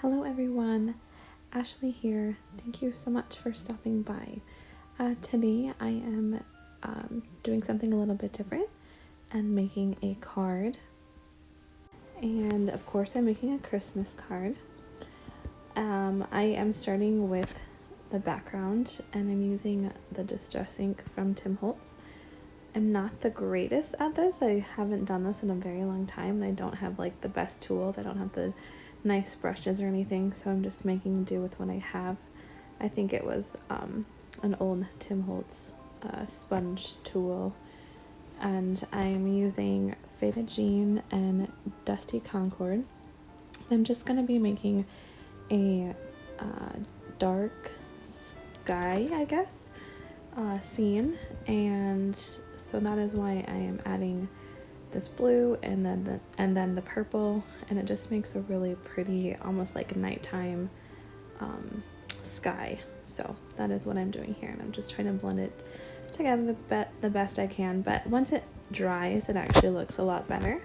Hello everyone, Ashley here. Thank you so much for stopping by. Today I am doing something a little bit different and making a card. And of course I'm making a Christmas card. I am starting with the background and I'm using the Distress ink from Tim Holtz. I'm not the greatest at this. I haven't done this in a very long time and I don't have like the best tools. I don't have the nice brushes or anything, so I'm just making do with what I have. I think it was an old Tim Holtz sponge tool, and I'm using Faded Jean and Dusty Concord. I'm just going to be making a dark sky, I guess, scene, and so that is why I am adding this blue and then the purple, and it just makes a really pretty, almost like a nighttime sky. So that is what I'm doing here, and I'm just trying to blend it together the best I can, but once it dries it actually looks a lot better.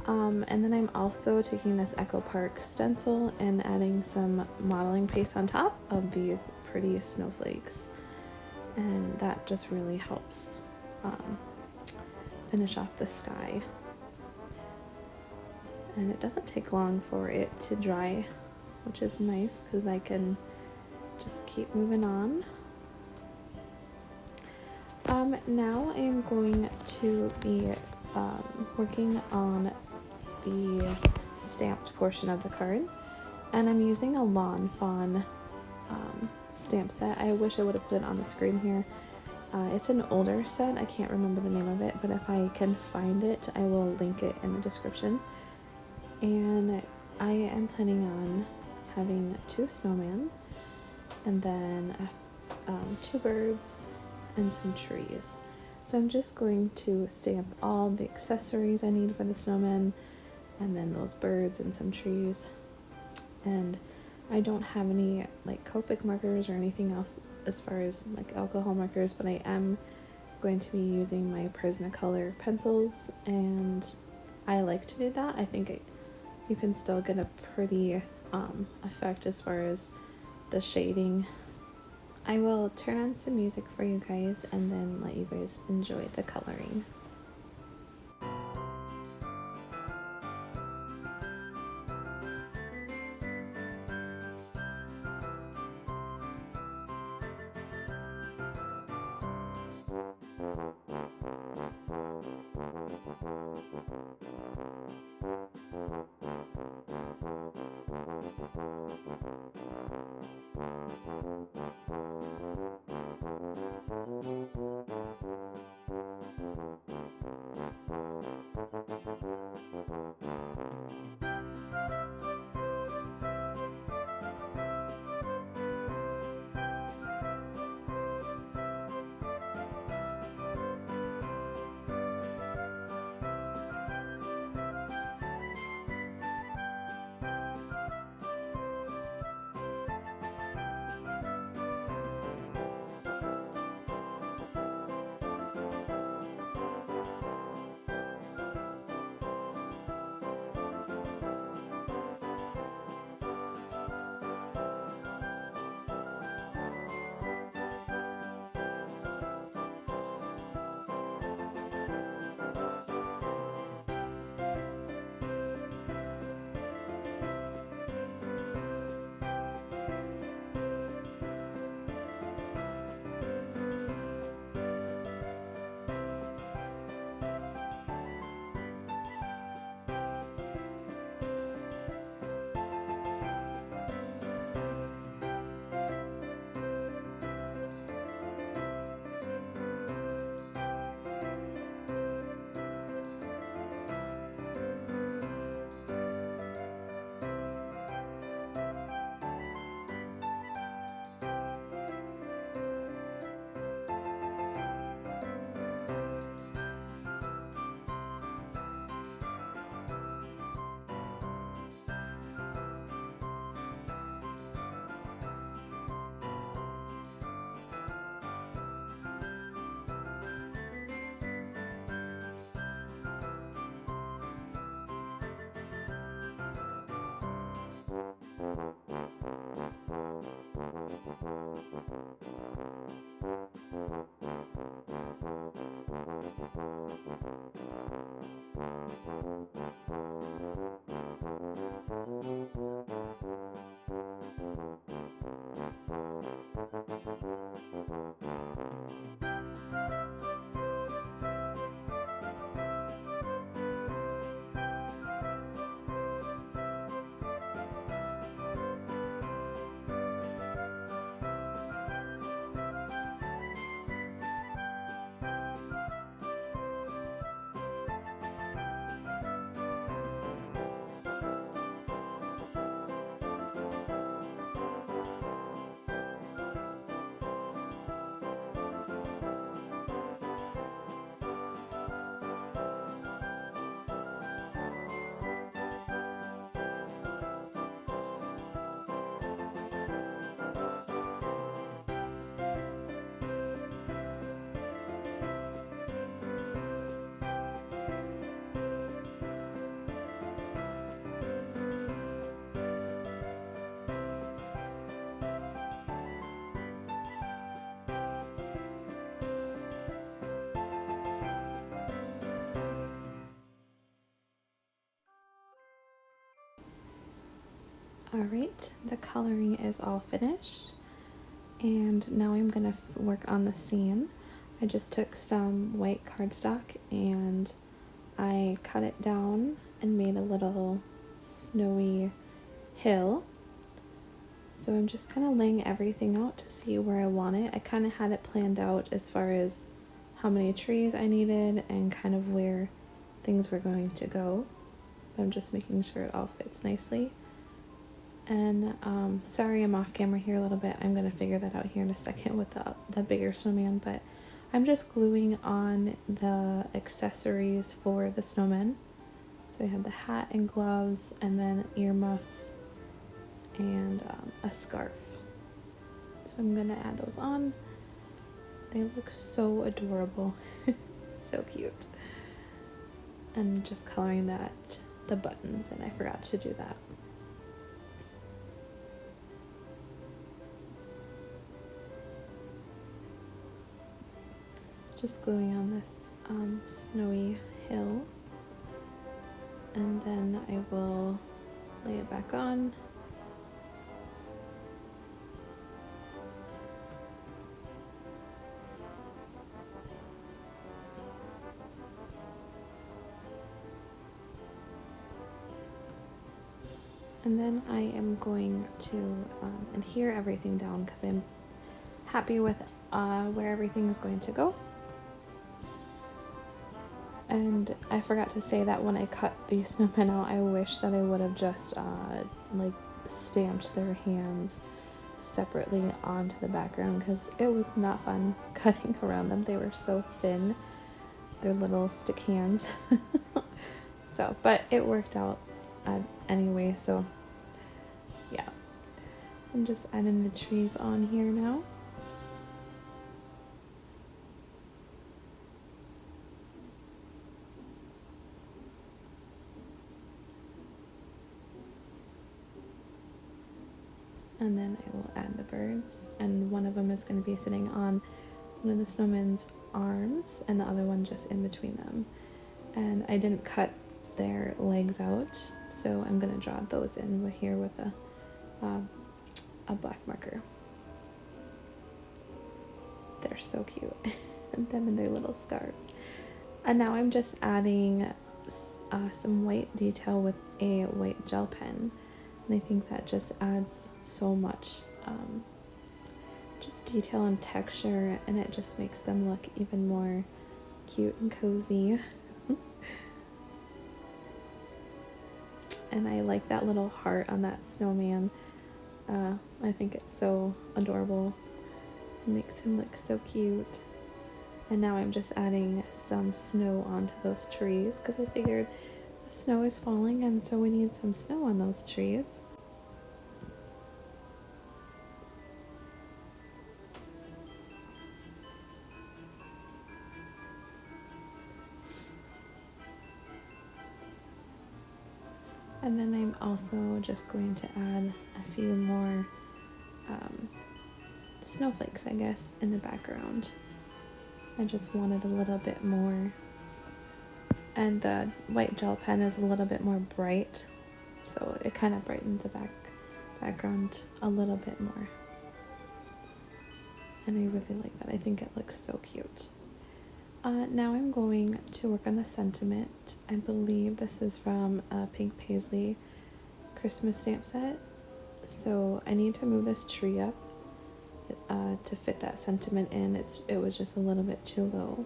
And then I'm also taking this Echo Park stencil and adding some modeling paste on top of these pretty snowflakes, and that just really helps finish off the sky. And it doesn't take long for it to dry, which is nice because I can just keep moving on. Now I'm going to be working on the stamped portion of the card, and I'm using a Lawn Fawn stamp set. I wish I would have put it on the screen here. It's an older set, I can't remember the name of it, but if I can find it, I will link it in the description. And I am planning on having 2 snowmen, and then 2 birds, and some trees. So I'm just going to stamp all the accessories I need for the snowmen, and then those birds and some trees. And I don't have any like Copic markers or anything else as far as like alcohol markers, but I am going to be using my Prismacolor pencils, and I like to do that. I think you can still get a pretty effect as far as the shading. I will turn on some music for you guys and then let you guys enjoy the coloring. Alright, the coloring is all finished, and now I'm gonna work on the scene. I just took some white cardstock and I cut it down and made a little snowy hill. So I'm just kind of laying everything out to see where I want it. I kind of had it planned out as far as how many trees I needed and kind of where things were going to go. But I'm just making sure it all fits nicely. And sorry I'm off camera here a little bit. I'm going to figure that out here in a second with the bigger snowman, but I'm just gluing on the accessories for the snowman. So I have the hat and gloves and then earmuffs and a scarf. So I'm going to add those on. They look so adorable. So cute. And just coloring the buttons, and I forgot to do that. Just gluing on this snowy hill, and then I will lay it back on. And then I am going to adhere everything down because I'm happy with where everything is going to go. And I forgot to say that when I cut these snowmen out, I wish that I would have just like stamped their hands separately onto the background, because it was not fun cutting around them. They were so thin, their little stick hands. So, but it worked out anyway, so yeah. I'm just adding the trees on here now. And then I will add the birds, and one of them is going to be sitting on one of the snowman's arms and the other one just in between them. And I didn't cut their legs out, so I'm going to draw those in here with a black marker. They're so cute. Them and their little scarves. And now I'm just adding some white detail with a white gel pen. And I think that just adds so much just detail and texture, and it just makes them look even more cute and cozy. And I like that little heart on that snowman. I think it's so adorable. It makes him look so cute. And now I'm just adding some snow onto those trees because I figured the snow is falling, and so we need some snow on those trees. And then I'm also just going to add a few more snowflakes, I guess, in the background. I just wanted a little bit more, and the white gel pen is a little bit more bright, so it kind of brightened the background a little bit more. And I really like that. I think it looks so cute. Now I'm going to work on the sentiment. I believe this is from a Pink Paisley Christmas stamp set. So I need to move this tree up to fit that sentiment in. It was just a little bit too low.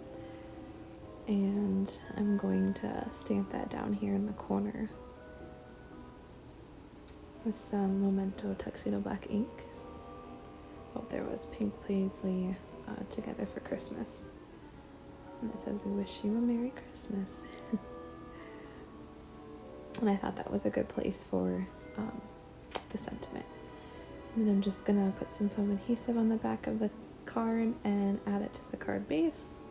And I'm going to stamp that down here in the corner with some Memento Tuxedo Black ink. Oh, there was Pink Paisley Together for Christmas. And it says, "We wish you a Merry Christmas." And I thought that was a good place for the sentiment. And then I'm just gonna put some foam adhesive on the back of the card and add it to the card base.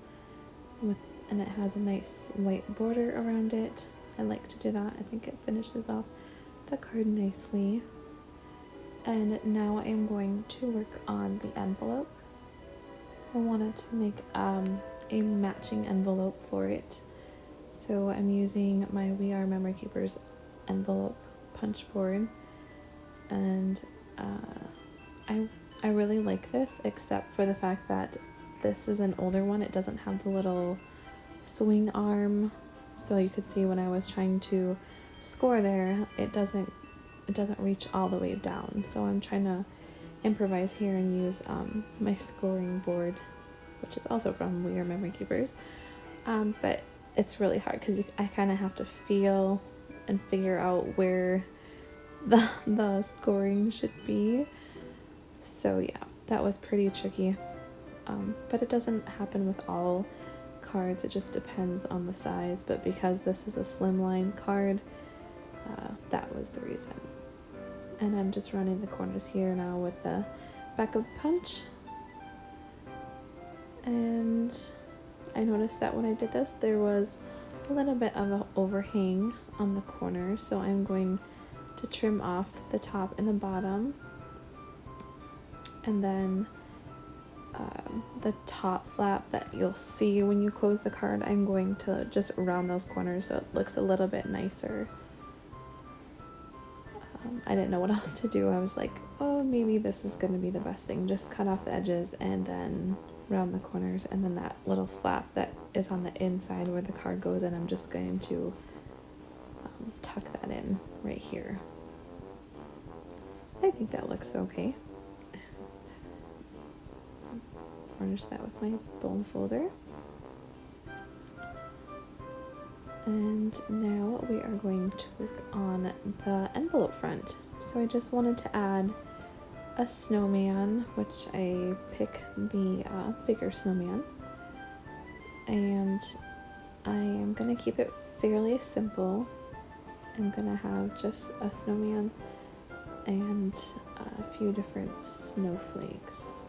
And it has a nice white border around it. I like to do that. I think it finishes off the card nicely. And now I'm going to work on the envelope. I wanted to make a matching envelope for it. So I'm using my We Are Memory Keepers envelope punch board. And I really like this, except for the fact that this is an older one. It doesn't have the little swing arm. So you could see when I was trying to score there, it doesn't reach all the way down. So I'm trying to improvise here and use my scoring board, which is also from We Are Memory Keepers. But it's really hard because I kind of have to feel and figure out where the scoring should be. So yeah, that was pretty tricky. But it doesn't happen with all cards. It just depends on the size. But because this is a slimline card, that was the reason. And I'm just running the corners here now with the backup punch. And I noticed that when I did this, there was a little bit of an overhang on the corner, so I'm going to trim off the top and the bottom. And then the top flap that you'll see when you close the card, I'm going to just round those corners so it looks a little bit nicer. I didn't know what else to do. I was like, oh, maybe this is going to be the best thing. Just cut off the edges and then round the corners, and then that little flap that is on the inside where the card goes in, I'm just going to tuck that in right here. I think that looks okay. Varnish that with my bone folder. And now we are going to work on the envelope front. So I just wanted to add a snowman, which I pick the bigger snowman. And I am going to keep it fairly simple. I'm going to have just a snowman and a few different snowflakes.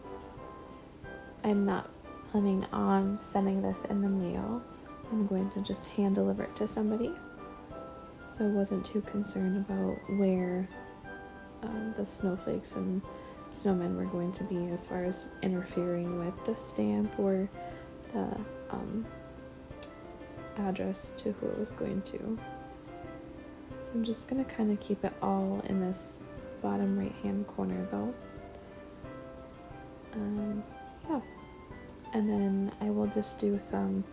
I'm not planning on sending this in the mail. I'm going to just hand deliver it to somebody. So I wasn't too concerned about where the snowflakes and snowmen were going to be as far as interfering with the stamp or the address to who it was going to. So I'm just going to kind of keep it all in this bottom right hand corner though. Yeah. And then I will just do some,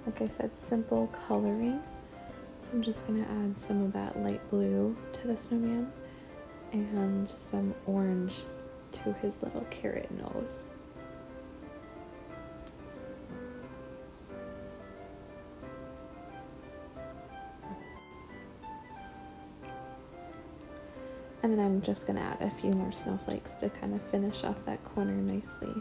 like I said, simple coloring. So I'm just going to add some of that light blue to the snowman and some orange to his little carrot nose. And then I'm just going to add a few more snowflakes to kind of finish off that corner nicely.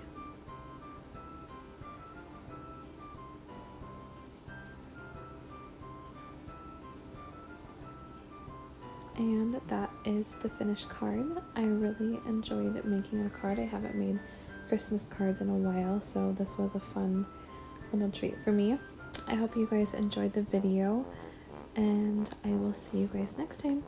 And that is the finished card. I really enjoyed making a card. I haven't made Christmas cards in a while, so this was a fun little treat for me. I hope you guys enjoyed the video, and I will see you guys next time.